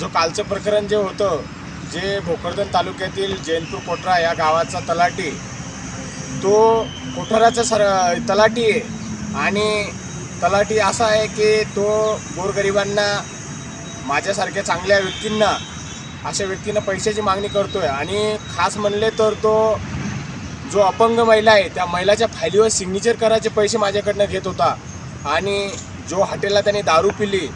जो कालचं प्रकरण जे होतं, जे भोकरदन तालुक्यातील जैनपूर कोठरा या गावाचा तलाठी, तो कोठाराचा तलाठी आहे आणि तलाठी असा आहे की तो गोरगरिबांना, माझ्यासारख्या चांगल्या व्यक्तींना, अशा व्यक्तींना पैशाची मागणी करतोय आणि खास म्हणले तर तो जो अपंग महिला आहे त्या महिलाच्या फायलीवर सिग्नेचर करायचे पैसे माझ्याकडनं घेत होता आणि जो हॉटेलला त्याने दारू पिली,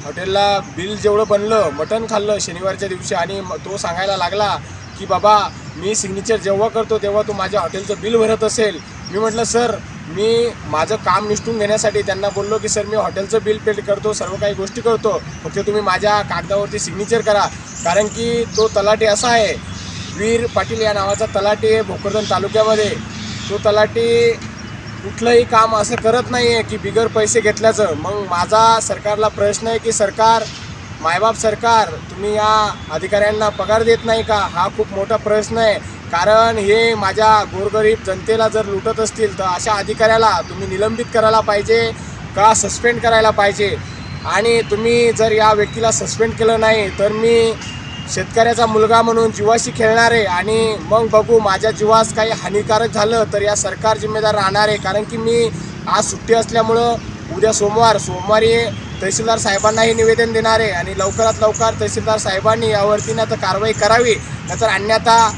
हॉटेलला बिल जेवढं बनलं, मटण खाल्लं शनिवारच्या दिवशी आणि तो सांगायला लागला की बाबा मी सिग्नेचर जेव्हा करतो तेव्हा तू माझ्या हॉटेलचं बिल भरत असेल. मी म्हटलं सर, मी माझं काम निष्ठून घेण्यासाठी त्यांना बोललो की सर मी हॉटेलचं बिल पेड करतो, सर्व काही गोष्टी करतो, फक्त तुम्ही माझ्या कागदावरती सिग्नेचर करा. कारण की तो तलाठी असा आहे, वीर पाटील या नावाचा तलाठी आहे भोकरदन तालुक्यामध्ये. तो तलाठी कुठलंही काम असं करत नाही आहे की बिगर पैसे घेतल्याचं. मग माझा सरकारला प्रश्न आहे की सरकार, मायबाप सरकार, तुम्ही या अधिकाऱ्यांना पगार देत नाही का? हा खूप मोठा प्रश्न आहे. कारण हे माझ्या गोरगरीब जनतेला जर लुटत असतील तर अशा अधिकाऱ्याला तुम्ही निलंबित करायला पाहिजे का सस्पेंड करायला पाहिजे. आणि तुम्ही जर या व्यक्तीला सस्पेंड केलं नाही तर मी शेतकऱ्याचा मुलगा म्हणून जीवाशी खेळणार आहे आणि मग बघू माझ्या जीवास काही हानिकारक झालं तर या सरकार जिम्मेदार राहणार आहे. कारण की मी आज सुट्टी असल्यामुळं उद्या सोमवारी तहसीलदार साहेबांनाही निवेदन देणार आहे आणि लवकरात लवकर तहसीलदार साहेबांनी यावरती ना तर कारवाई करावी, नाहीतर अन्यथा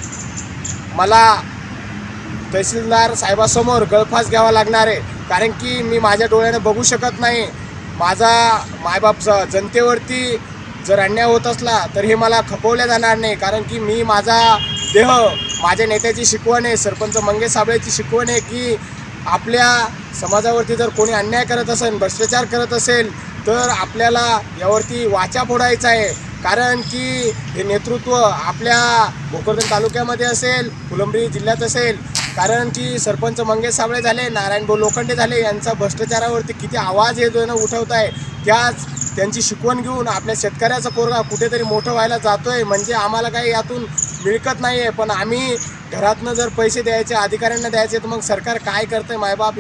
मला तहसीलदार साहेबासमोर गळफास घ्यावा लागणार आहे. कारण की मी माझ्या डोळ्याने बघू शकत नाही. माझा मायबाप जनतेवरती जर अन्याय होत असला तर हे मला खपवल्या जाणार नाही. कारण की मी माझा देह, माझ्या नेत्याची शिकवण आहे, सरपंच मंगेश साबळेची शिकवण आहे की आपल्या समाजावरती जर कोणी अन्याय करत असेल, भ्रष्टाचार करत असेल तर आपल्याला यावरती वाचा फोडायचा आहे. कारण की हे नेतृत्व आपल्या भोकरदन तालुक्यामध्ये असेल, फुलंब्री जिल्ह्यात असेल. कारण की सरपंच मंगेश साबळे झाले, नारायणभाऊ लोखंडे झाले, यांचा भ्रष्टाचारावरती किती आवाज हे दोन उठवत आहे. त्यांची शिकवण घेऊन आपल्या शेतकऱ्याचा पोरगा कुठेतरी मोठं व्हायला जातो आहे. म्हणजे आम्हाला काही यातून मिळकत नाही आहे, पण आम्ही घरातनं जर पैसे द्यायचे, अधिकाऱ्यांना द्यायचे, तर मग सरकार काय करतं आहे मायबाप?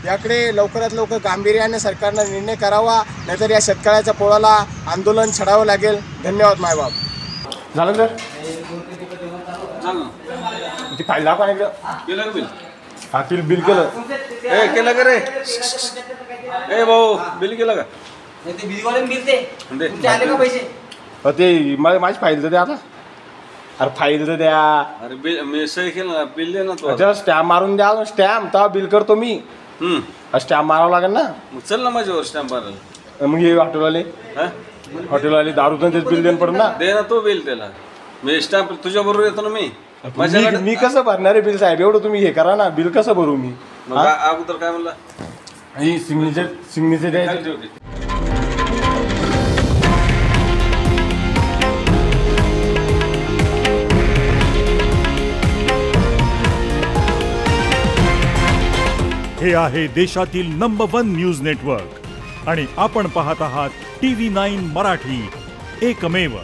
याकडे लवकरात लवकर गांभीर्याने सरकारनं निर्णय करावा, नाहीतर या शेतकऱ्याच्या पोळाला आंदोलन छेडावं लागेल. धन्यवाद मायबाप. झालं सर? ती फाईल दाखवा नाही केलं बिल? हा बिल केलं. केलं का रे? भाऊ बिल केलं का? ते बिलवाले बिल ते आले का पैसे? ते माझी फाईल तर द्या आता. अरे फाईल तर द्या. अरे बिल मी सही केलं ना, बिल दे ना तू. अच्छा स्टॅम्प मारून द्या. स्टॅम्प तेव्हा बिल करतो मी. स्टॅम्प मारावं लागेल ना. मग चल ना माझ्यावर स्टॅम्प मारायला. मग हे हॉटेलवाले दारू तर बिल देणं पडेल ना. दे ना तो बिल त्याला. मी स्टॅम्प तुझ्या बरोबर येतो ना मी. मी कसं भरणार आहे बिल साहेब? एवढं तुम्ही हे करा ना. बिल कसं भरू मी? अगोदर काय म्हणला? सिग्नेचर द्यायची. हे आहे देशातील नंबर 1 न्यूज नेटवर्क आणि आपण पाहत आहात TV9 मराठी, एकमेव.